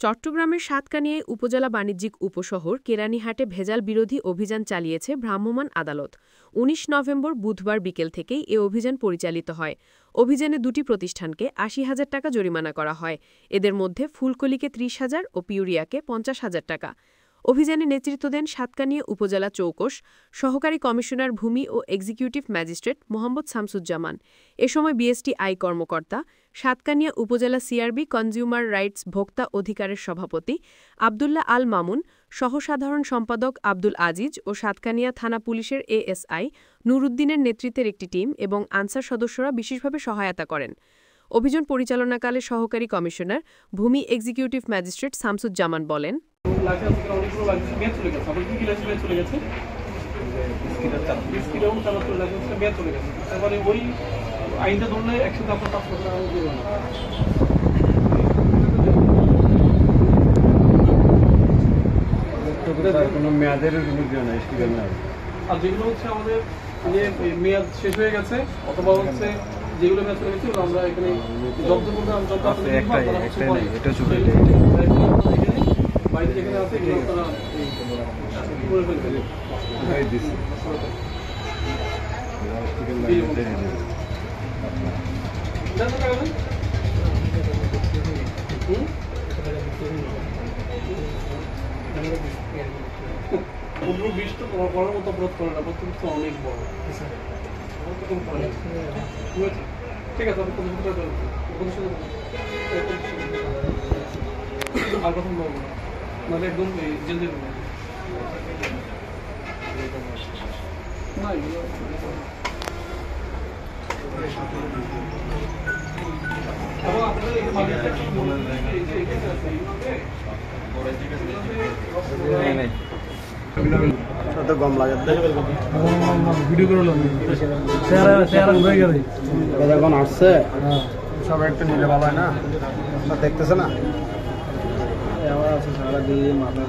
চট্টগ্রামের সাতকানিয়ায় উপজেলা বাণিজ্যিক উপশহর কেরানীহাটে ভেজাল বিরোধী অভিযান চালিয়েছে ভ্রাম্যমাণ আদালত। ১৯ নভেম্বর বুধবার বিকেল থেকেই এ অভিযান পরিচালিত হয়। অভিযানে দুটি প্রতিষ্ঠানকে ৮০,০০০ টাকা জরিমানা করা হয়। এদের মধ্যে ফুলকলিকে ৩০,০০০ ও পিউরিয়াকে ৫০,০০০ টাকা। অভিযানে নেতৃত্ব দেন সাতকানিয়া উপজেলা চৌকস সহকারী কমিশনার ভূমি ও এক্সিকিউটিভ ম্যাজিস্ট্রেট মোহাম্মদ শামসুজ্জামান। এ সময় বিএসটিআই কর্মকর্তা, সাতকানিয়া উপজেলা সিআরবি কনজিউমার রাইটস ভোক্তা অধিকারের সভাপতি আবদুল্লাহ আল মামুন, সহসাধারণ সম্পাদক আব্দুল আজিজ ও সাতকানিয়া থানা পুলিশের এএসআই নুরুদ্দিনের নেতৃত্বের একটি টিম এবং আনসার সদস্যরা বিশেষভাবে সহায়তা করেন। অভিযান পরিচালনাকালে সহকারী কমিশনার ভূমি এক্সিকিউটিভ ম্যাজিস্ট্রেট শামসুজ্জামান বলেন, মেয়াদের আর যেগুলো হচ্ছে আমাদের মেয়াদ শেষ হয়ে গেছে অথবা হচ্ছে যেগুলো মেয়াদ চলে গেছে আমরা এখানে জব্দ বাড়িতে যেখানে আছে এগুলো আপনারা করে ফেলবেন। পনেরো ২০ তো করার মতো অপরাধ করে না, প্রত্যেক তো অনেক বড়। ঠিক আছে, আর কথা বলবো না, মানে একদম জেল দেবেন না। গম লাগে ভিডিও করে এখন আসছে সবাই একটু নিলে ভালো হয় না, দেখতেছে না। সারা দিয়ে মাথা